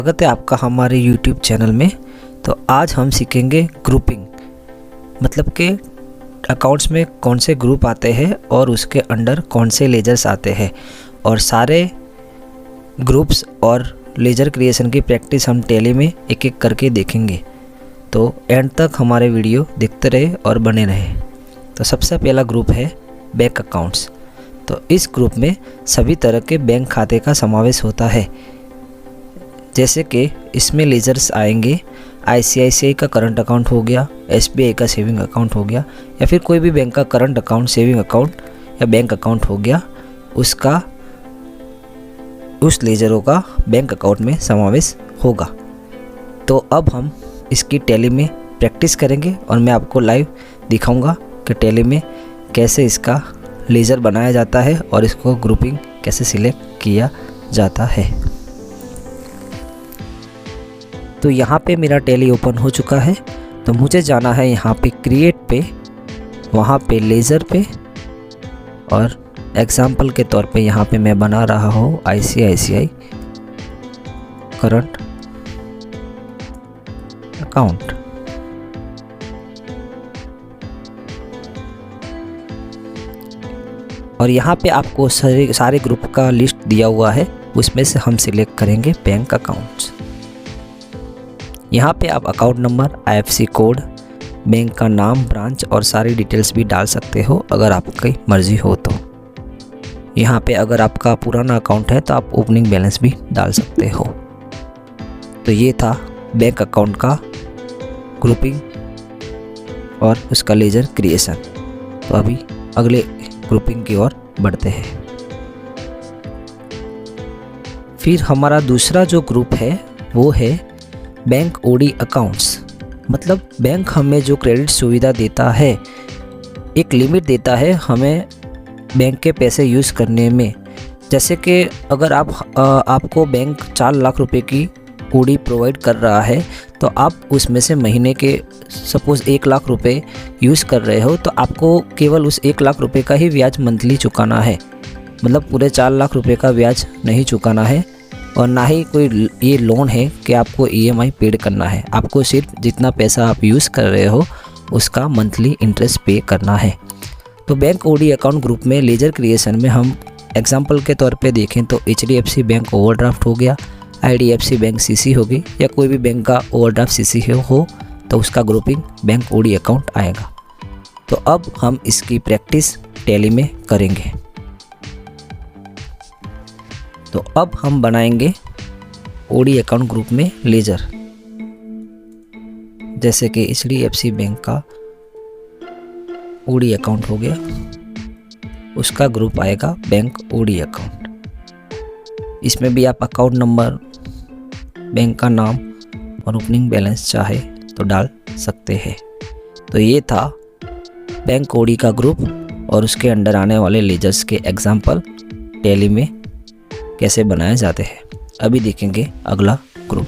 स्वागत है आपका हमारे YouTube चैनल में। तो आज हम सीखेंगे ग्रुपिंग, मतलब कि अकाउंट्स में कौन से ग्रुप आते हैं और उसके अंडर कौन से लेजर्स आते हैं, और सारे ग्रुप्स और लेजर क्रिएशन की प्रैक्टिस हम टैली में एक एक करके देखेंगे। तो एंड तक हमारे वीडियो देखते रहे और बने रहे। तो सबसे पहला ग्रुप है बैंक अकाउंट्स। तो इस ग्रुप में सभी तरह के बैंक खाते का समावेश होता है, जैसे कि इसमें लेजर्स आएंगे ICICI का करंट अकाउंट हो गया, SBI का सेविंग अकाउंट हो गया, या फिर कोई भी बैंक का करंट अकाउंट, सेविंग अकाउंट या बैंक अकाउंट हो गया, उसका उस लेजरों का बैंक अकाउंट में समावेश होगा। तो अब हम इसकी टैली में प्रैक्टिस करेंगे और मैं आपको लाइव दिखाऊंगा कि टैली में कैसे इसका लेजर बनाया जाता है और इसको ग्रुपिंग कैसे सिलेक्ट किया जाता है। तो यहाँ पे मेरा टैली ओपन हो चुका है। तो मुझे जाना है यहाँ पे क्रिएट पे, वहाँ पे लेज़र पे, और एग्जाम्पल के तौर पे यहाँ पे मैं बना रहा हूँ ICICI करंट अकाउंट। और यहाँ पे आपको सारे ग्रुप का लिस्ट दिया हुआ है, उसमें से हम सिलेक्ट करेंगे बैंक अकाउंट्स। यहाँ पे आप account number, IFSC code, bank का नाम, ब्रांच और सारी डिटेल्स भी डाल सकते हो अगर आपकी मर्ज़ी हो तो। यहाँ पे अगर आपका पुराना अकाउंट है तो आप ओपनिंग बैलेंस भी डाल सकते हो। तो ये था बैंक अकाउंट का ग्रुपिंग और उसका लेजर क्रिएशन। तो अभी अगले ग्रुपिंग की ओर बढ़ते हैं। फिर हमारा दूसरा जो ग्रुप है वो है बैंक OD अकाउंट्स। मतलब बैंक हमें जो क्रेडिट सुविधा देता है, एक लिमिट देता है हमें बैंक के पैसे यूज़ करने में। जैसे कि अगर आपको बैंक 4 लाख रुपए की OD प्रोवाइड कर रहा है, तो आप उसमें से महीने के सपोज़ 1 लाख रुपए यूज़ कर रहे हो, तो आपको केवल उस 1 लाख रुपए का ही ब्याज मंथली चुकाना है। मतलब पूरे 4 लाख रुपए का ब्याज नहीं चुकाना है, और ना ही कोई ये लोन है कि आपको EMI पेड करना है। आपको सिर्फ जितना पैसा आप यूज़ कर रहे हो उसका मंथली इंटरेस्ट पे करना है। तो बैंक OD अकाउंट ग्रुप में लेजर क्रिएशन में हम एग्जांपल के तौर पे देखें तो HDFC बैंक ओवरड्राफ्ट हो गया, IDFC बैंक CC होगी, या कोई भी बैंक का ओवरड्राफ्ट CC हो तो उसका ग्रुपिंग बैंक OD अकाउंट आएगा। तो अब हम इसकी प्रैक्टिस टैली में करेंगे। तो अब हम बनाएंगे OD अकाउंट ग्रुप में लेजर। जैसे कि HDFC बैंक का OD अकाउंट हो गया, उसका ग्रुप आएगा बैंक OD अकाउंट। इसमें भी आप अकाउंट नंबर, बैंक का नाम और ओपनिंग बैलेंस चाहे तो डाल सकते हैं। तो ये था बैंक OD का ग्रुप और उसके अंडर आने वाले लेजर्स के एग्जाम्पल टैली में कैसे बनाए जाते हैं। अभी देखेंगे अगला ग्रुप।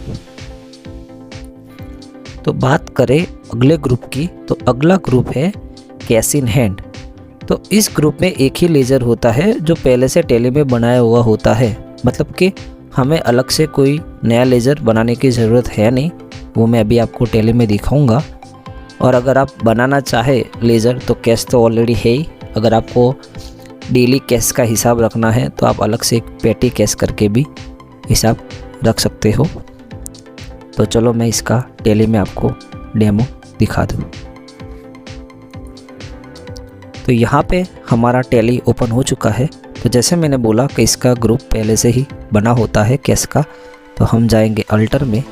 तो बात करें अगले ग्रुप की, तो अगला ग्रुप है कैश इन हैंड। तो इस ग्रुप में एक ही लेजर होता है जो पहले से टैली में बनाया हुआ होता है। मतलब कि हमें अलग से कोई नया लेजर बनाने की ज़रूरत है नहीं, वो मैं अभी आपको टैली में दिखाऊंगा। और अगर आप बनाना चाहे लेजर तो कैश तो ऑलरेडी है ही। अगर आपको डेली कैश का हिसाब रखना है तो आप अलग से एक पेटी कैश करके भी हिसाब रख सकते हो। तो चलो मैं इसका टैली में आपको डेमो दिखा दूँ। तो यहाँ पे हमारा टैली ओपन हो चुका है। तो जैसे मैंने बोला कि इसका ग्रुप पहले से ही बना होता है कैश का, तो हम जाएंगे अल्टर में,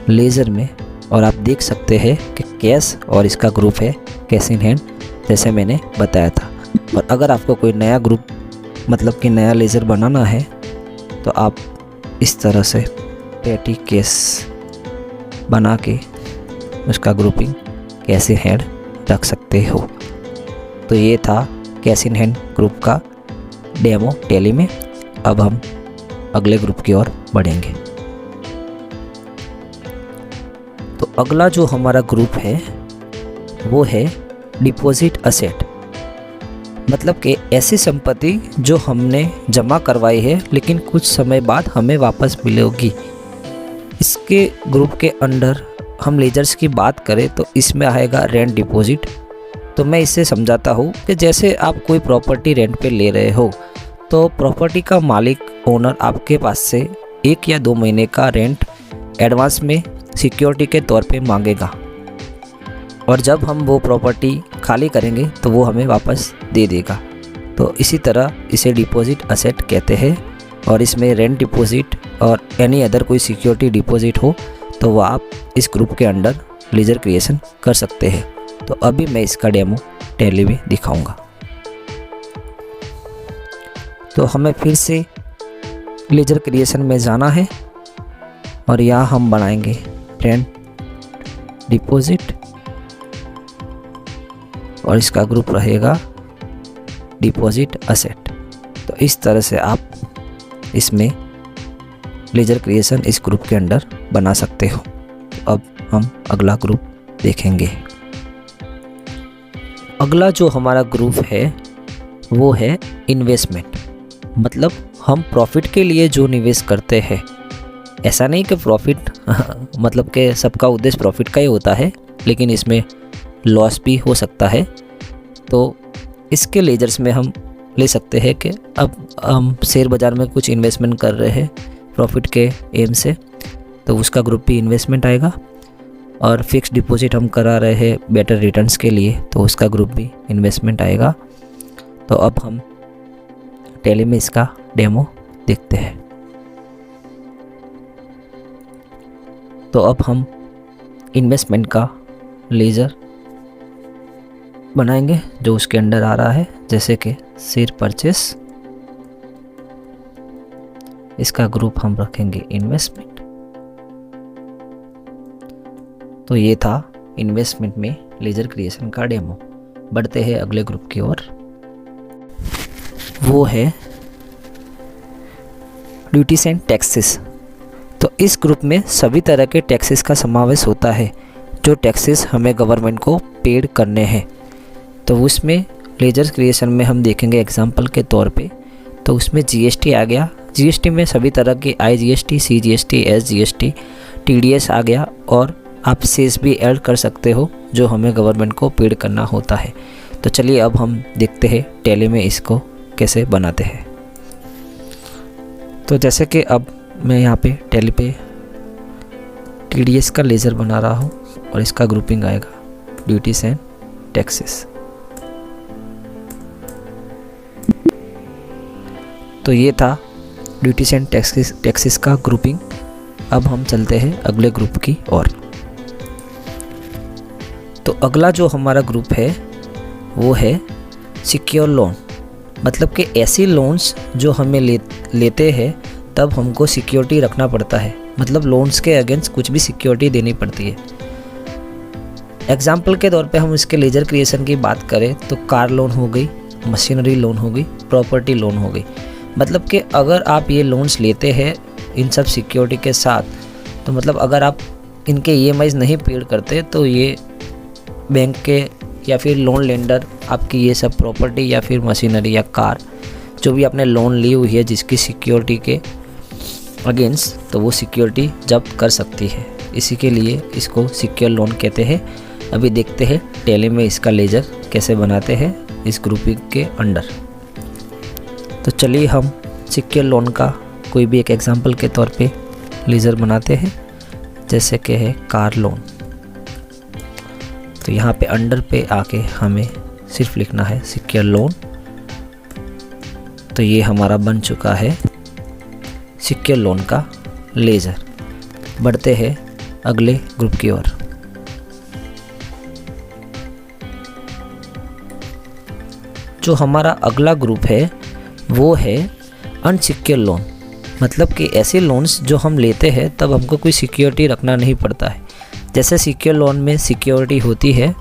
लेज़र में, और आप देख सकते हैं कि कैश और इसका ग्रुप है कैश इन हैंड, जैसे मैंने बताया था। और अगर आपको कोई नया ग्रुप मतलब कि नया लेज़र बनाना है तो आप इस तरह से पेटी कैश बना के उसका ग्रुपिंग कैश इन हैंड रख सकते हो। तो ये था कैश इन हैंड ग्रुप का डेमो टैली में। अब हम अगले ग्रुप की ओर बढ़ेंगे। तो अगला जो हमारा ग्रुप है वो है डिपॉजिट असेट। मतलब कि ऐसी संपत्ति जो हमने जमा करवाई है लेकिन कुछ समय बाद हमें वापस मिलेगी। इसके ग्रुप के अंडर हम लेजर्स की बात करें तो इसमें आएगा रेंट डिपॉजिट। तो मैं इससे समझाता हूँ कि जैसे आप कोई प्रॉपर्टी रेंट पे ले रहे हो तो प्रॉपर्टी का मालिक ओनर आपके पास से 1 या 2 महीने का रेंट एडवांस में सिक्योरिटी के तौर पे मांगेगा, और जब हम वो प्रॉपर्टी खाली करेंगे तो वो हमें वापस दे देगा। तो इसी तरह इसे डिपॉजिट असेट कहते हैं, और इसमें रेंट डिपॉजिट और एनी अदर कोई सिक्योरिटी डिपॉजिट हो तो वह आप इस ग्रुप के अंडर लेजर क्रिएशन कर सकते हैं। तो अभी मैं इसका डेमो टैली में दिखाऊंगा। तो हमें फिर से लेजर क्रिएशन में जाना है और यहाँ हम बनाएंगे रेंट डिपॉजिट और इसका ग्रुप रहेगा डिपॉजिट असेट। तो इस तरह से आप इसमें लेजर क्रिएशन इस ग्रुप के अंडर बना सकते हो। तो अब हम अगला ग्रुप देखेंगे। अगला जो हमारा ग्रुप है वो है इन्वेस्टमेंट, मतलब हम प्रॉफिट के लिए जो निवेश करते हैं। ऐसा नहीं कि प्रॉफिट मतलब कि सबका उद्देश्य प्रॉफिट का ही होता है, लेकिन इसमें लॉस भी हो सकता है। तो इसके लेजर्स में हम ले सकते हैं कि अब हम शेयर बाज़ार में कुछ इन्वेस्टमेंट कर रहे हैं प्रॉफिट के एम से, तो उसका ग्रुप भी इन्वेस्टमेंट आएगा। और फिक्स डिपॉजिट हम करा रहे हैं बेटर रिटर्न्स के लिए, तो उसका ग्रुप भी इन्वेस्टमेंट आएगा। तो अब हम टैली में इसका डेमो देखते हैं। तो अब हम इन्वेस्टमेंट का लेजर बनाएंगे जो उसके अंडर आ रहा है, जैसे कि शेयर परचेस। इसका ग्रुप हम रखेंगे इन्वेस्टमेंट। तो ये था इन्वेस्टमेंट में लेजर क्रिएशन का डेमो। बढ़ते हैं अगले ग्रुप की ओर, वो है ड्यूटीज एंड टैक्सेस। तो इस ग्रुप में सभी तरह के टैक्सेस का समावेश होता है जो टैक्सेस हमें गवर्नमेंट को पेड करने हैं। तो उसमें लेजर क्रिएशन में हम देखेंगे एग्जांपल के तौर पे, तो उसमें जीएसटी आ गया। जीएसटी में सभी तरह के आईजीएसटी, सीजीएसटी, एसजीएसटी, टीडीएस आ गया, और आप सेस भी ऐड कर सकते हो जो हमें गवर्नमेंट को पेड करना होता है। तो चलिए अब हम देखते हैं टैली में इसको कैसे बनाते हैं। तो जैसे कि अब मैं यहाँ पे टैली पे टीडीएस का लेजर बना रहा हूँ और इसका ग्रुपिंग आएगा ड्यूटीज एंड टैक्सेस। तो ये था ड्यूटीज एंड टैक्सेस का ग्रुपिंग। अब हम चलते हैं अगले ग्रुप की ओर। तो अगला जो हमारा ग्रुप है वो है सिक्योर लोन, मतलब कि ऐसी लोन्स जो हमें लेते हैं तब हमको सिक्योरिटी रखना पड़ता है, मतलब लोन्स के अगेंस्ट कुछ भी सिक्योरिटी देनी पड़ती है। एग्जाम्पल के तौर पे हम इसके लेजर क्रिएशन की बात करें तो कार लोन हो गई, मशीनरी लोन हो गई, प्रॉपर्टी लोन हो गई। मतलब कि अगर आप ये लोन्स लेते हैं इन सब सिक्योरिटी के साथ, तो मतलब अगर आप इनके ईएमआईज़ नहीं पेड करते तो ये बैंक के या फिर लोन लेंडर आपकी ये सब प्रॉपर्टी या फिर मशीनरी या कार जो भी आपने लोन ली हुई है जिसकी सिक्योरिटी के अगेंस्ट, तो वो सिक्योरिटी जब्त कर सकती है। इसी के लिए इसको सिक्योर लोन कहते हैं। अभी देखते हैं टैली में इसका लेजर कैसे बनाते हैं इस ग्रुपिंग के अंडर। तो चलिए हम सिक्योर लोन का कोई भी एक एग्जांपल के तौर पे लेजर बनाते हैं, जैसे कि है कार लोन। तो यहाँ पे अंडर पे आके हमें सिर्फ लिखना है सिक्योर लोन। तो ये हमारा बन चुका है सिक्योर लोन का लेजर। बढ़ते हैं अगले ग्रुप की ओर। जो हमारा अगला ग्रुप है वो है अनसिक्योर लोन, मतलब कि ऐसे लोन्स जो हम लेते हैं तब हमको कोई सिक्योरिटी रखना नहीं पड़ता है। जैसे सिक्योर लोन में सिक्योरिटी होती है,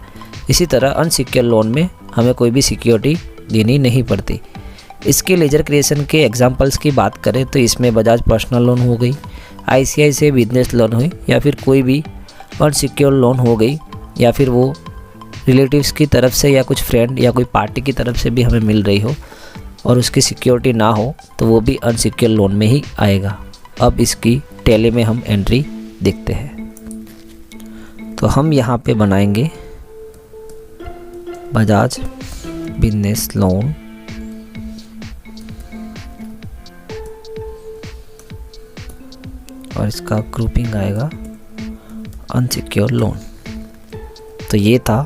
इसी तरह अनसिक्योर लोन में हमें कोई भी सिक्योरिटी देनी नहीं पड़ती। इसके लेजर क्रिएशन के एग्जांपल्स की बात करें तो इसमें बजाज पर्सनल लोन हो गई, आईसीआईसीआई बिजनेस लोन हुई, या फिर कोई भी अनसिक्योर लोन हो गई, या फिर वो रिलेटिव्स की तरफ से या कुछ फ्रेंड या कोई पार्टी की तरफ से भी हमें मिल रही हो और उसकी सिक्योरिटी ना हो, तो वो भी अनसिक्योर लोन में ही आएगा। अब इसकी टैली में हम एंट्री देखते हैं। तो हम यहाँ पे बनाएंगे बजाज बिजनेस लोन, और इसका ग्रुपिंग आएगा अनसिक्योर लोन। तो ये था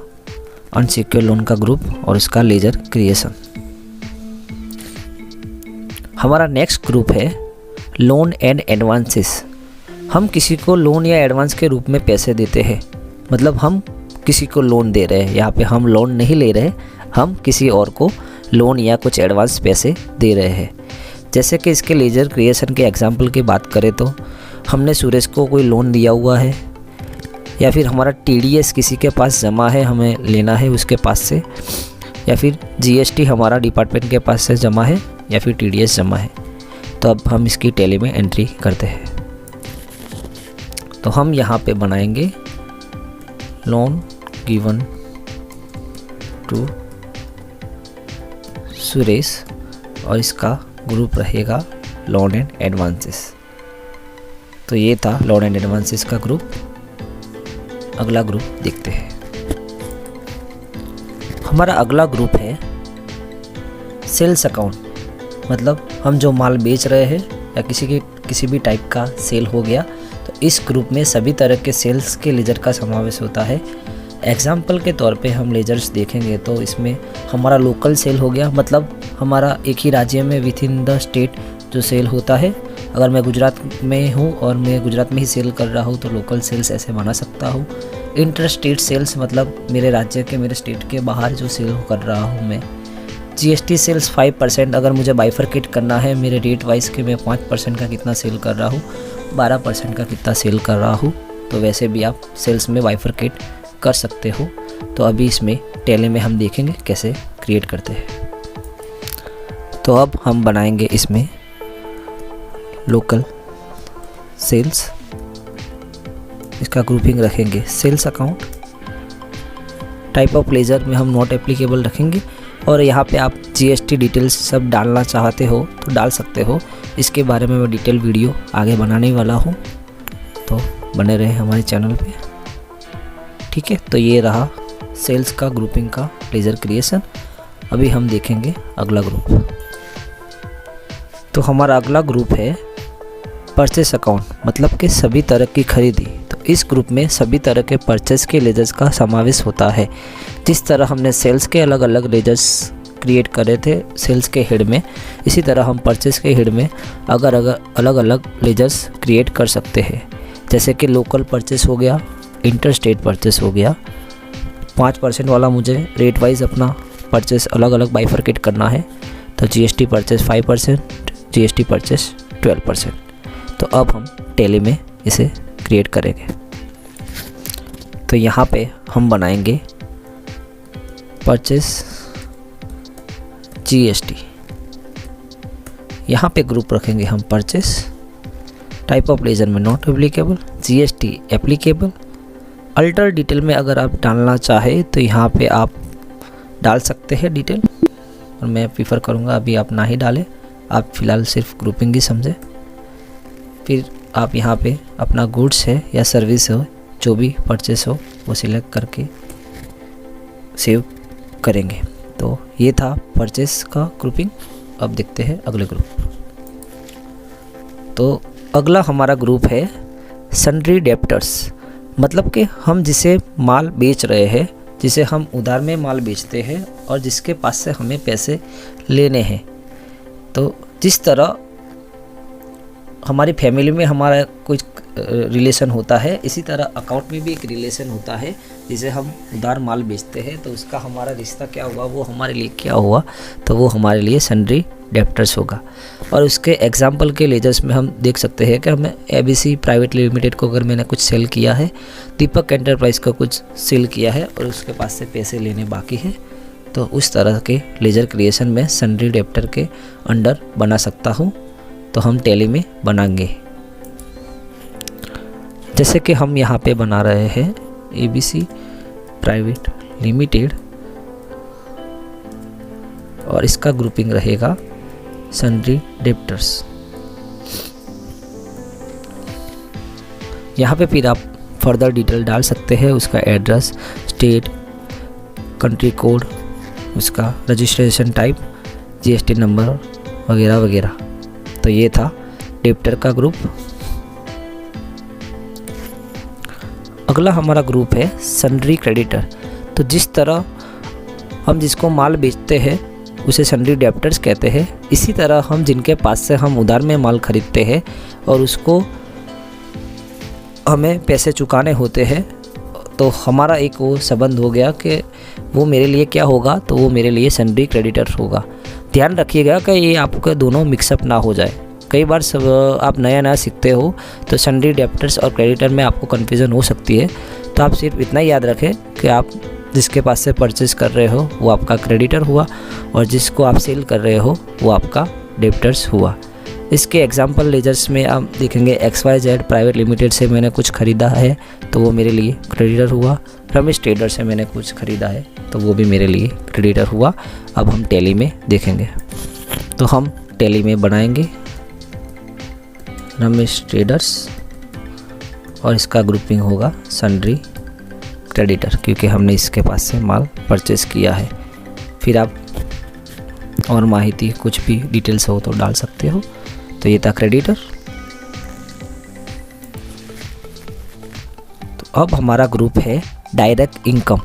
अनसिक्योर लोन का ग्रुप और उसका लेजर क्रिएशन। हमारा नेक्स्ट ग्रुप है लोन एंड एडवांसेस। हम किसी को लोन या एडवांस के रूप में पैसे देते हैं, मतलब हम किसी को लोन दे रहे हैं। यहाँ पे हम लोन नहीं ले रहे, हम किसी और को लोन या कुछ एडवांस पैसे दे रहे हैं। जैसे कि इसके लेजर क्रिएशन के एग्जाम्पल की बात करें तो हमने सुरेश को कोई लोन दिया हुआ है, या फिर हमारा TDS किसी के पास जमा है, हमें लेना है उसके पास से, या फिर GST हमारा डिपार्टमेंट के पास से जमा है, या फिर TDS जमा है। तो अब हम इसकी टैली में एंट्री करते हैं। तो हम यहाँ पे बनाएंगे लोन गिवन टू सुरेश और इसका ग्रुप रहेगा लोन एंड एडवांसेस। तो ये था लोन एंड एडवांसेस का ग्रुप। अगला ग्रुप देखते हैं। हमारा अगला ग्रुप है सेल्स अकाउंट, मतलब हम जो माल बेच रहे हैं या किसी भी टाइप का सेल हो गया, तो इस ग्रुप में सभी तरह के सेल्स के लेजर का समावेश होता है। एग्जाम्पल के तौर पे हम लेजर्स देखेंगे तो इसमें हमारा लोकल सेल हो गया, मतलब हमारा एक ही राज्य में विथ इन द स्टेट जो सेल होता है। अगर मैं गुजरात में हूँ और मैं गुजरात में ही सेल कर रहा हूँ तो लोकल सेल्स ऐसे बना सकता हूँ। इंटर स्टेट सेल्स, मतलब मेरे राज्य के, मेरे स्टेट के बाहर जो सेल कर रहा हूँ मैं। GST सेल्स 5%, अगर मुझे बाइफरकेट करना है मेरे रेट वाइज के मैं 5% का कितना सेल कर रहा हूँ, 12% का कितना सेल कर रहा हूँ, तो वैसे भी आप सेल्स में बाइफरकेट कर सकते हो। तो अभी इसमें टैली में हम देखेंगे कैसे क्रिएट करते हैं। तो अब हम बनाएंगे इसमें लोकल सेल्स, इसका ग्रुपिंग रखेंगे sales account. Type of ledger में हम नॉट एप्लीकेबल रखेंगे, और यहाँ पे आप GST डिटेल्स सब डालना चाहते हो तो डाल सकते हो। इसके बारे में मैं डिटेल वीडियो आगे बनाने वाला हूँ, तो बने रहे हमारे चैनल पे, ठीक है। तो ये रहा सेल्स का ग्रुपिंग का लेजर क्रिएशन। अभी हम देखेंगे अगला ग्रुप। तो हमारा अगला ग्रुप है परचेस अकाउंट, मतलब कि सभी तरह की खरीदी। तो इस ग्रुप में सभी तरह के परचेस के लेजर्स का समावेश होता है। जिस तरह हमने सेल्स के अलग अलग लेजर्स क्रिएट करे थे सेल्स के हेड में, इसी तरह हम परचेस के हेड में अलग अलग लेजर्स क्रिएट कर सकते हैं। जैसे कि लोकल परचेस हो गया, इंटर स्टेट परचेस हो गया। 5% वाला मुझे रेट वाइज अपना परचेस अलग अलग बाइफरकेट करना है, तो GST परचेस 5%, GST परचेस 12%। तो अब हम टैली में इसे क्रिएट करेंगे। तो यहाँ पे हम बनाएंगे परचेस GST, यहाँ पे ग्रुप रखेंगे हम परचेस। टाइप ऑफ लेजर में not applicable, GST applicable. Alter detail में अगर आप डालना चाहे तो यहाँ पे आप डाल सकते हैं डिटेल, और मैं प्रीफर करूँगा अभी आप ना ही डालें, आप फ़िलहाल सिर्फ ग्रुपिंग ही समझें। फिर आप यहाँ पे अपना गुड्स है या सर्विस हो, जो भी परचेस हो वो सिलेक्ट करके सेव करेंगे। तो ये था परचेस का ग्रुपिंग। अब देखते हैं अगले ग्रुप। तो अगला हमारा ग्रुप है सन्ड्री डेप्टर्स, मतलब कि हम जिसे माल बेच रहे हैं, जिसे हम उधार में माल बेचते हैं और जिसके पास से हमें पैसे लेने हैं। तो जिस तरह हमारी फैमिली में हमारा कुछ रिलेशन होता है, इसी तरह अकाउंट में भी एक रिलेशन होता है। जिसे हम उधार माल बेचते हैं तो उसका हमारा रिश्ता क्या हुआ, वो हमारे लिए क्या हुआ, तो वो हमारे लिए सन्ड्री डेप्टर्स होगा। और उसके एग्जाम्पल के लेजर्स में हम देख सकते हैं कि हमें ABC प्राइवेट लिमिटेड को अगर मैंने कुछ सेल किया है, दीपक एंटरप्राइज को कुछ सेल किया है और उसके पास से पैसे लेने बाकी है, तो उस तरह के लेजर क्रिएशन में सन्ड्री डेप्टर के अंडर बना सकता हूँ। तो हम टैली में बनाएंगे। जैसे कि हम यहाँ पे बना रहे हैं ABC प्राइवेट लिमिटेड, और इसका ग्रुपिंग रहेगा सन्ड्री डेप्टर्स। यहाँ पे फिर आप फर्दर डिटेल डाल सकते हैं, उसका एड्रेस, स्टेट, कंट्री कोड, उसका रजिस्ट्रेशन टाइप, जीएसटी नंबर वगैरह वगैरह। तो ये था डेबिटर का ग्रुप। अगला हमारा ग्रुप है सन्ड्री क्रेडिटर। तो जिस तरह हम जिसको माल बेचते हैं उसे सन्ड्री डेबिटर्स कहते हैं, इसी तरह हम जिनके पास से हम उधार में माल खरीदते हैं और उसको हमें पैसे चुकाने होते हैं, तो हमारा एक वो संबंध हो गया कि वो मेरे लिए क्या होगा, तो वो मेरे लिए सन्ड्री क्रेडिटर होगा। ध्यान रखिएगा कि ये आपके दोनों मिक्सअप ना हो जाए। कई बार सब आप नया नया सीखते हो तो सन्ड्री डेबिटर्स और क्रेडिटर में आपको कन्फ्यूज़न हो सकती है। तो आप सिर्फ इतना ही याद रखें कि आप जिसके पास से परचेस कर रहे हो वो आपका क्रेडिटर हुआ और जिसको आप सेल कर रहे हो वो आपका डेबिटर्स हुआ। इसके एग्जाम्पल लेजर्स में आप देखेंगे XYZ प्राइवेट लिमिटेड से मैंने कुछ ख़रीदा है तो वो मेरे लिए क्रेडिटर हुआ। रमेश ट्रेडर से मैंने कुछ ख़रीदा है तो वो भी मेरे लिए क्रेडिटर हुआ। अब हम टैली में देखेंगे, तो हम टैली में बनाएंगे रमेश ट्रेडर्स और इसका ग्रुपिंग होगा सन्ड्री क्रेडिटर, क्योंकि हमने इसके पास से माल परचेस किया है। फिर आप और माहिती कुछ भी डिटेल्स हो तो डाल सकते हो। तो ये था क्रेडिटर। तो अब हमारा ग्रुप है डायरेक्ट इनकम,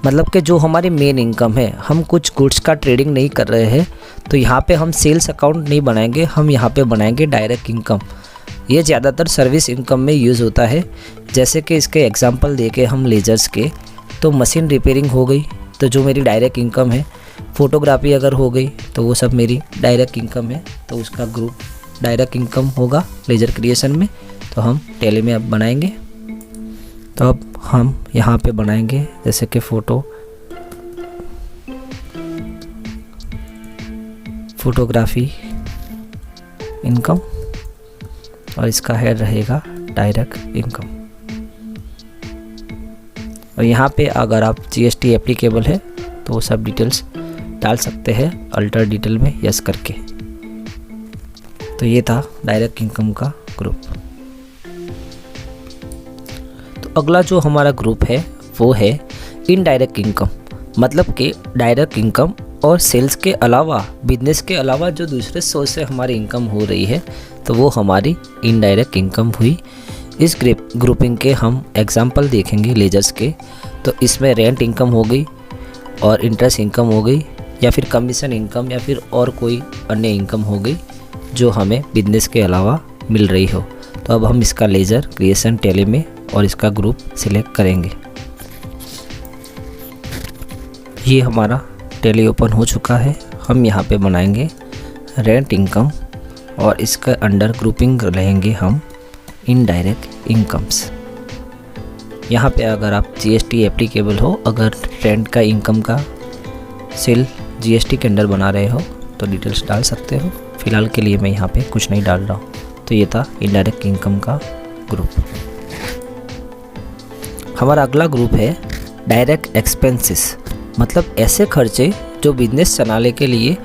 मतलब कि जो हमारी मेन इनकम है, हम कुछ गुड्स का ट्रेडिंग नहीं कर रहे हैं तो यहाँ पे हम सेल्स अकाउंट नहीं बनाएंगे, हम यहाँ पे बनाएंगे डायरेक्ट इनकम। ये ज़्यादातर सर्विस इनकम में यूज़ होता है। जैसे कि इसके एग्जांपल देके हम लेजर्स के, तो मशीन रिपेयरिंग हो गई तो जो मेरी डायरेक्ट इनकम है, फ़ोटोग्राफी अगर हो गई तो वो सब मेरी डायरेक्ट इनकम है, तो उसका ग्रुप डायरेक्ट इनकम होगा लेजर क्रिएशन में। तो हम टैली में अब बनाएंगे। तो अब हम यहाँ पे बनाएंगे जैसे कि फोटोग्राफी इनकम और इसका हेड रहेगा डायरेक्ट इनकम। और यहाँ पे अगर आप जीएसटी एप्लीकेबल है तो वो सब डिटेल्स डाल सकते हैं अल्टर डिटेल में यस करके। तो ये था डायरेक्ट इनकम का ग्रुप। तो अगला जो हमारा ग्रुप है वो है इनडायरेक्ट इनकम, मतलब कि डायरेक्ट इनकम और सेल्स के अलावा, बिजनेस के अलावा जो दूसरे सोर्स से हमारी इनकम हो रही है तो वो हमारी इनडायरेक्ट इनकम हुई। इस ग्रुपिंग के हम एग्जांपल देखेंगे लेजर्स के। तो इसमें रेंट इनकम हो गई और इंटरेस्ट इनकम हो गई, या फिर कमीशन इनकम, या फिर और कोई अन्य इनकम हो गई जो हमें बिजनेस के अलावा मिल रही हो। तो अब हम इसका लेजर क्रिएशन टैली में और इसका ग्रुप सिलेक्ट करेंगे। ये हमारा टैली ओपन हो चुका है। हम यहाँ पे बनाएंगे रेंट इनकम और इसका अंडर ग्रुपिंग रहेंगे हम इनडायरेक्ट इनकम्स। यहाँ पे अगर आप जीएसटी एप्लीकेबल हो, अगर रेंट का इनकम का सेल जीएसटी के अंडर बना रहे हो तो डिटेल्स डाल सकते हो। फ़िलहाल के लिए मैं यहाँ पे कुछ नहीं डाल रहा हूँ। तो ये था इनडायरेक्ट इनकम का ग्रुप। हमारा अगला ग्रुप है डायरेक्ट एक्सपेंसेस, मतलब ऐसे खर्चे जो बिजनेस चलाने के लिए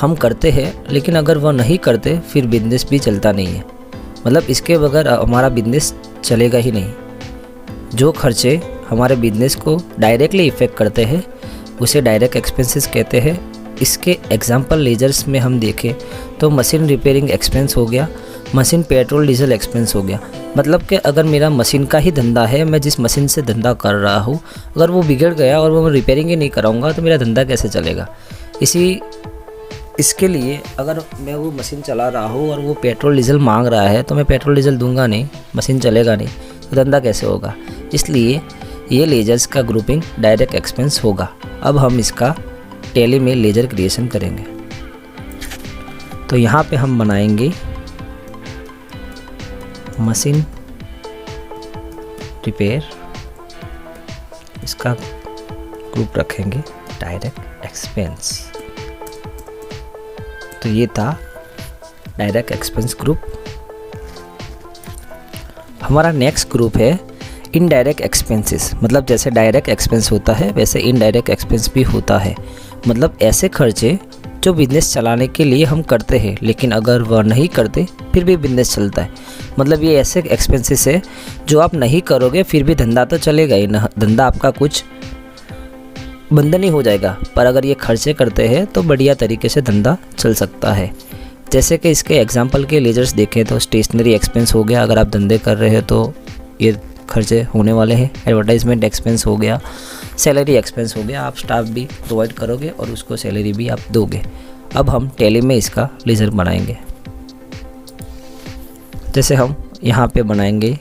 हम करते हैं, लेकिन अगर वह नहीं करते फिर बिजनेस भी चलता नहीं है, मतलब इसके बगैर हमारा बिजनेस चलेगा ही नहीं। जो खर्चे हमारे बिजनेस को डायरेक्टली इफ़ेक्ट करते हैं उसे डायरेक्ट एक्सपेंसेस कहते हैं। इसके एग्जांपल लेजर्स में हम देखें तो मशीन रिपेयरिंग एक्सपेंस हो गया, मशीन पेट्रोल डीजल एक्सपेंस हो गया। मतलब कि अगर मेरा मशीन का ही धंधा है, मैं जिस मशीन से धंधा कर रहा हूँ, अगर वो बिगड़ गया और वो मैं रिपेयरिंग ही नहीं कराऊंगा तो मेरा धंधा कैसे चलेगा। इसके लिए अगर मैं वो मशीन चला रहा हूँ और वो पेट्रोल डीजल मांग रहा है तो मैं पेट्रोल डीजल दूंगा नहीं, मशीन चलेगा नहीं, तो धंधा कैसे होगा। इसलिए ये लेजर्स का ग्रुपिंग डायरेक्ट एक्सपेंस होगा। अब हम इसका टैली में लेजर क्रिएशन करेंगे। तो यहाँ पे हम बनाएंगे मशीन रिपेयर, इसका ग्रुप रखेंगे डायरेक्ट एक्सपेंस। तो ये था डायरेक्ट एक्सपेंस ग्रुप। हमारा नेक्स्ट ग्रुप है इनडायरेक्ट एक्सपेंसेस, मतलब जैसे डायरेक्ट एक्सपेंस होता है वैसे इनडायरेक्ट एक्सपेंस भी होता है। मतलब ऐसे खर्चे जो बिज़नेस चलाने के लिए हम करते हैं, लेकिन अगर वह नहीं करते फिर भी बिज़नेस चलता है। मतलब ये ऐसे एक्सपेंसेस है जो आप नहीं करोगे फिर भी धंधा तो चलेगा ही ना, धंधा आपका कुछ बंद नहीं हो जाएगा, पर अगर ये खर्चे करते हैं तो बढ़िया तरीके से धंधा चल सकता है। जैसे कि इसके एग्जांपल के लेजर्स देखें तो स्टेशनरी एक्सपेंस हो गया, अगर आप धंधे कर रहे हो तो ये खर्चे होने वाले हैं। एडवर्टाइजमेंट एक्सपेंस हो गया, सैलरी एक्सपेंस हो गया, आप स्टाफ भी प्रोवाइड करोगे और उसको सैलरी भी आप दोगे। अब हम टैली में इसका लेजर बनाएंगे। जैसे हम यहाँ पे बनाएंगे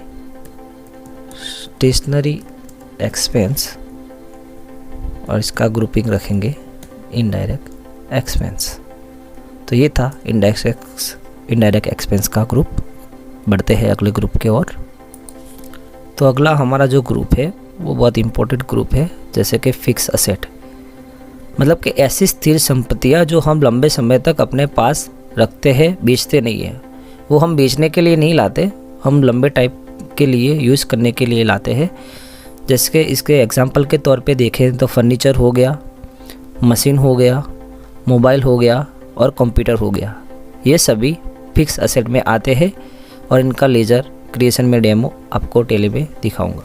स्टेशनरी एक्सपेंस और इसका ग्रुपिंग रखेंगे इनडायरेक्ट एक्सपेंस। तो ये था इनडायरेक्ट एक्सपेंस का ग्रुप। बढ़ते हैं अगले ग्रुप के ओर। तो अगला हमारा जो ग्रुप है वो बहुत इंपॉर्टेंट ग्रुप है, जैसे कि फिक्स असेट। मतलब कि ऐसी स्थिर संपत्तियाँ जो हम लंबे समय तक अपने पास रखते हैं, बेचते नहीं हैं। वो हम बेचने के लिए नहीं लाते, हम लंबे टाइप के लिए यूज़ करने के लिए लाते हैं। जैसे कि इसके एग्जांपल के तौर पे देखें तो फर्नीचर हो गया, मशीन हो गया, मोबाइल हो गया और कंप्यूटर हो गया। ये सभी फिक्स असेट में आते हैं और इनका लेजर क्रिएशन में डेमो आपको टैली में दिखाऊंगा।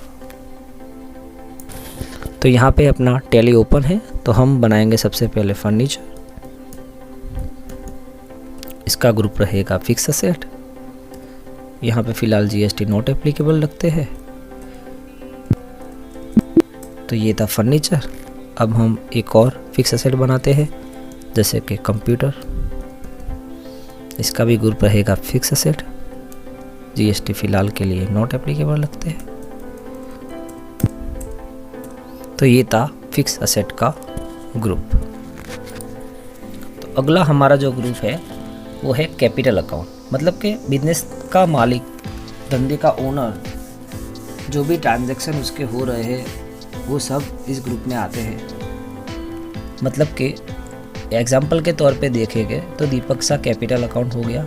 तो यहाँ पे अपना टैली ओपन है, तो हम बनाएंगे सबसे पहले फर्नीचर। इसका ग्रुप रहेगा फिक्स असेट। यहाँ पे फ़िलहाल जीएसटी नॉट एप्लीकेबल रखते हैं। तो ये था फर्नीचर। अब हम एक और फिक्स असेट बनाते हैं, जैसे कि कंप्यूटर। इसका भी ग्रुप रहेगा फिक्स असेट, जीएसटी फ़िलहाल के लिए नॉट एप्लीकेबल रखते हैं। तो ये था फिक्स असेट का ग्रुप। तो अगला हमारा जो ग्रुप है वो है कैपिटल अकाउंट। मतलब कि बिजनेस का मालिक, धंधे का ओनर, जो भी ट्रांजैक्शन उसके हो रहे हैं वो सब इस ग्रुप में आते हैं। मतलब कि एग्जाम्पल के तौर पे देखेंगे तो दीपक सा कैपिटल अकाउंट हो गया।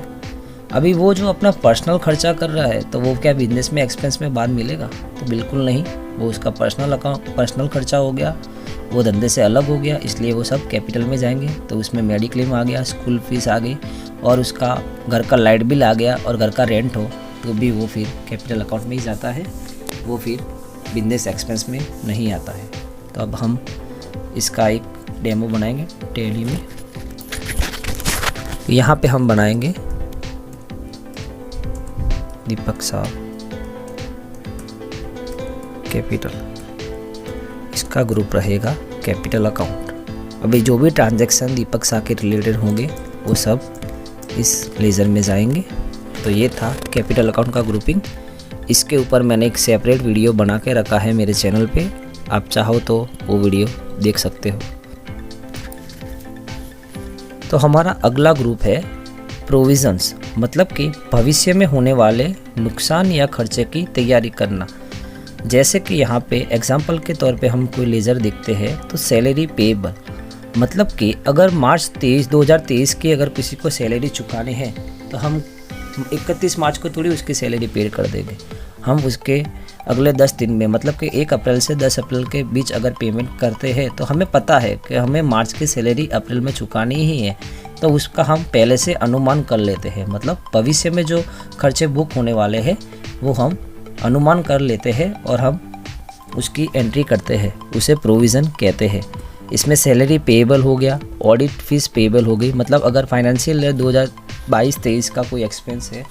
अभी वो जो अपना पर्सनल खर्चा कर रहा है तो वो क्या बिजनेस में एक्सपेंस में बाद मिलेगा? तो बिल्कुल नहीं, वो उसका पर्सनल खर्चा हो गया, वो धंधे से अलग हो गया, इसलिए वो सब कैपिटल में जाएंगे। तो उसमें मेडिक्लेम आ गया, स्कूल फीस आ गई और उसका घर का लाइट बिल आ गया और घर का रेंट हो तो भी वो फिर कैपिटल अकाउंट में ही जाता है, वो फिर बिजनेस एक्सपेंस में नहीं आता है। तो अब हम इसका एक डेमो बनाएंगे टैली में। यहाँ पे हम बनाएंगे दीपक साहब कैपिटल। इसका ग्रुप रहेगा कैपिटल अकाउंट। अभी जो भी ट्रांजैक्शन दीपक साह के रिलेटेड होंगे वो सब इस लेज़र में जाएंगे। तो ये था कैपिटल अकाउंट का ग्रुपिंग। इसके ऊपर मैंने एक सेपरेट वीडियो बना के रखा है मेरे चैनल पे, आप चाहो तो वो वीडियो देख सकते हो। तो हमारा अगला ग्रुप है प्रोविजंस। मतलब कि भविष्य में होने वाले नुकसान या खर्चे की तैयारी करना। जैसे कि यहाँ पे एग्जाम्पल के तौर पे हम कोई लेज़र देखते हैं तो सैलरी पेएबल। मतलब कि अगर मार्च 2023 की अगर किसी को सैलरी चुकानी है तो हम 31 मार्च को थोड़ी उसकी सैलरी पेड कर देंगे, हम उसके अगले 10 दिन में, मतलब कि 1 अप्रैल से 10 अप्रैल के बीच अगर पेमेंट करते हैं तो हमें पता है कि हमें मार्च की सैलरी अप्रैल में चुकानी ही है, तो उसका हम पहले से अनुमान कर लेते हैं। मतलब भविष्य में जो खर्चे बुक होने वाले हैं वो हम अनुमान कर लेते हैं और हम उसकी एंट्री करते हैं, उसे प्रोविज़न कहते हैं। इसमें सैलरी पेएबल हो गया, ऑडिट फीस पेएबल हो गई। मतलब अगर फाइनेंशियल ईयर 2022-23 का कोई एक्सपेंस है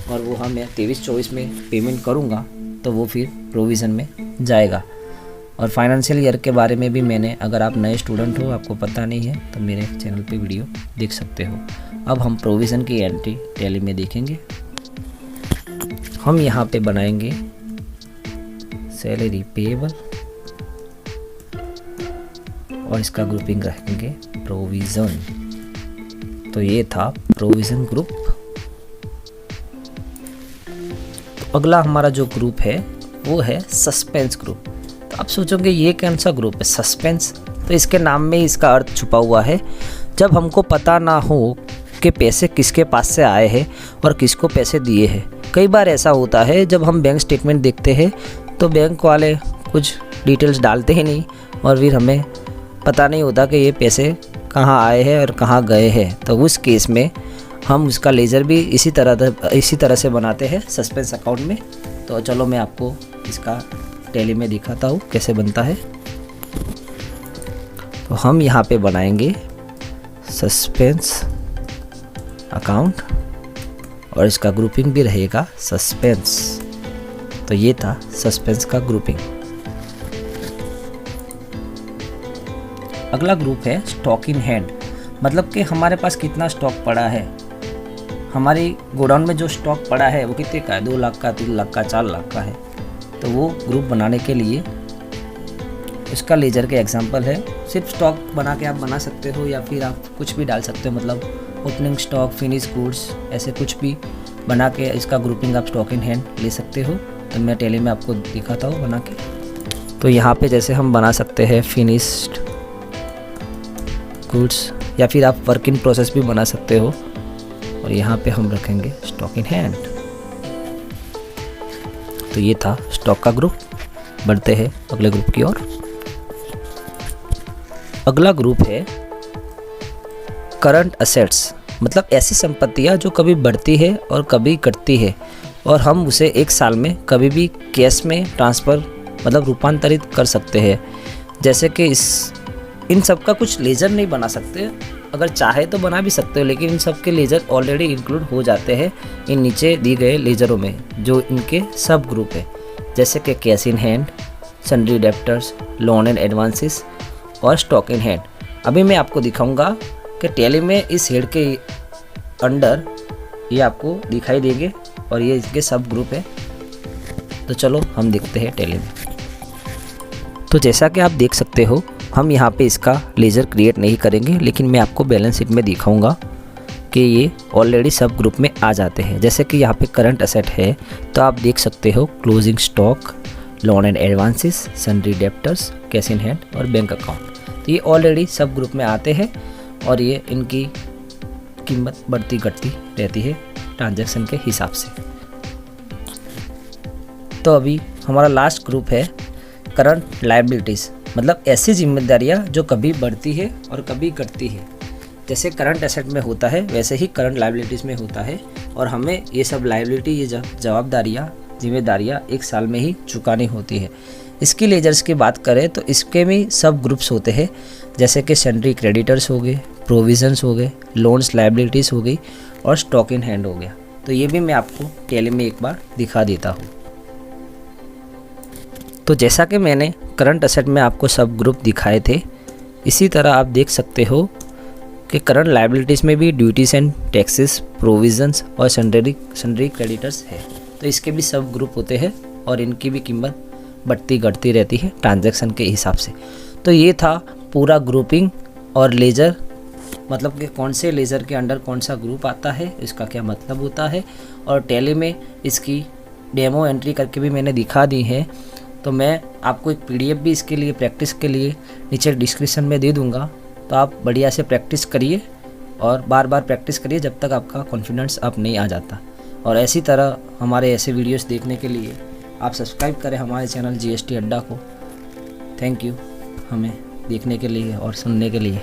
और वो मैं 23-24 में पेमेंट करूँगा तो वो फिर प्रोविज़न में जाएगा। और फाइनेंशियल ईयर के बारे में भी मैंने, अगर आप नए स्टूडेंट हो आपको पता नहीं है तो मेरे चैनल पे वीडियो देख सकते हो। अब हम प्रोविज़न की एंट्री टैली में देखेंगे। हम यहाँ पे बनाएंगे सैलरी पेएबल और इसका ग्रुपिंग रखेंगे प्रोविज़न। तो ये था प्रोविज़न ग्रुप। तो अगला हमारा जो ग्रुप है वो है सस्पेंस ग्रुप। तो आप सोचोगे ये कौन सा ग्रुप है सस्पेंस? तो इसके नाम में इसका अर्थ छुपा हुआ है। जब हमको पता ना हो कि पैसे किसके पास से आए हैं और किसको पैसे दिए हैं। कई बार ऐसा होता है जब हम बैंक स्टेटमेंट देखते हैं तो बैंक वाले कुछ डिटेल्स डालते ही नहीं और फिर हमें पता नहीं होता कि ये पैसे कहाँ आए हैं और कहाँ गए हैं, तो उस केस में हम उसका लेजर भी इसी तरह से बनाते हैं सस्पेंस अकाउंट में। तो चलो मैं आपको इसका टैली में दिखाता हूँ कैसे बनता है। तो हम यहाँ पे बनाएंगे सस्पेंस अकाउंट और इसका ग्रुपिंग भी रहेगा सस्पेंस। तो ये था सस्पेंस का ग्रुपिंग। अगला ग्रुप है स्टॉक इन हैंड, मतलब कि हमारे पास कितना स्टॉक पड़ा है, हमारी गोडाउन में जो स्टॉक पड़ा है वो कितने का है, 2 लाख का, 3 लाख का, 4 लाख का है। तो वो ग्रुप बनाने के लिए इसका लेजर के एग्जांपल है। सिर्फ स्टॉक बना के आप बना सकते हो या फिर आप कुछ भी डाल सकते हो, मतलब ओपनिंग स्टॉक, फिनिश गुड्स, ऐसे कुछ भी बना के इसका ग्रुपिंग आप स्टॉक इन हैंड ले सकते हो। तो मैं टैली में आपको दिखाता हूँ बना के। तो यहाँ पे जैसे हम बना सकते हैं फिनिश्ड गुड्स, या फिर आप वर्क इन प्रोसेस भी बना सकते हो। और यहाँ पे हम रखेंगे स्टॉक इन हैंड। तो ये था स्टॉक का ग्रुप। बढ़ते हैं अगले ग्रुप की ओर। अगला ग्रुप है करंट असेट्स, मतलब ऐसी संपत्तियाँ जो कभी बढ़ती है और कभी घटती है और हम उसे एक साल में कभी भी कैश में ट्रांसफ़र मतलब रूपांतरित कर सकते हैं। जैसे कि इन सब का कुछ लेजर नहीं बना सकते, अगर चाहे तो बना भी सकते हो, लेकिन इन सब के लेजर ऑलरेडी इंक्लूड हो जाते हैं इन नीचे दी गए लेजरों में जो इनके सब ग्रुप है। जैसे कि cash in hand, sundry debtors, loan and advances और स्टॉक इन हैंड। अभी मैं आपको दिखाऊंगा कि टैली में इस हेड के अंडर ये आपको दिखाई देंगे और ये इसके सब ग्रुप है। तो चलो हम देखते हैं टैली में। तो जैसा कि आप देख सकते हो हम यहाँ पे इसका लेजर क्रिएट नहीं करेंगे, लेकिन मैं आपको बैलेंस शीट में दिखाऊंगा कि ये ऑलरेडी सब ग्रुप में आ जाते हैं। जैसे कि यहाँ पे करंट असेट है तो आप देख सकते हो closing stock, loan and advances, sundry debtors, cash in hand और बैंक अकाउंट। तो ये ऑलरेडी सब ग्रुप में आते हैं और ये इनकी कीमत बढ़ती घटती रहती है ट्रांजैक्शन के हिसाब से। तो अभी हमारा लास्ट ग्रुप है करंट लायबिलिटीज़, मतलब ऐसी जिम्मेदारियां जो कभी बढ़ती है और कभी घटती है। जैसे करंट एसेट में होता है वैसे ही करंट लायबिलिटीज़ में होता है, और हमें ये सब लायबिलिटी, ये जवाबदारियां, जिम्मेदारियां एक साल में ही चुकानी होती है। इसकी लेजर्स की बात करें तो इसके भी सब ग्रुप्स होते हैं, जैसे कि सन्ड्री क्रेडिटर्स हो गए, प्रोविजंस हो गए, लोन्स लायबिलिटीज़ हो गई और स्टॉक इन हैंड हो गया। तो ये भी मैं आपको टैली में एक बार दिखा देता हूँ। तो जैसा कि मैंने करंट असेट में आपको सब ग्रुप दिखाए थे, इसी तरह आप देख सकते हो कि करंट लायबिलिटीज़ में भी ड्यूटीज़ एंड टैक्सेस, प्रोविजंस और सन्ड्री क्रेडिटर्स है। तो इसके भी सब ग्रुप होते हैं और इनकी भी कीमत बढ़ती घटती रहती है ट्रांजैक्शन के हिसाब से। तो ये था पूरा ग्रुपिंग और लेजर, मतलब कि कौन से लेजर के अंडर कौन सा ग्रुप आता है, इसका क्या मतलब होता है। और टैली में इसकी डेमो एंट्री करके भी मैंने दिखा दी है। तो मैं आपको एक PDF भी इसके लिए प्रैक्टिस के लिए नीचे डिस्क्रिप्शन में दे दूंगा। तो आप बढ़िया से प्रैक्टिस करिए और बार बार प्रैक्टिस करिए जब तक आपका कॉन्फिडेंस अप नहीं आ जाता। और ऐसी तरह हमारे ऐसे वीडियोस देखने के लिए आप सब्सक्राइब करें हमारे चैनल GST अड्डा को। थैंक यू हमें देखने के लिए और सुनने के लिए।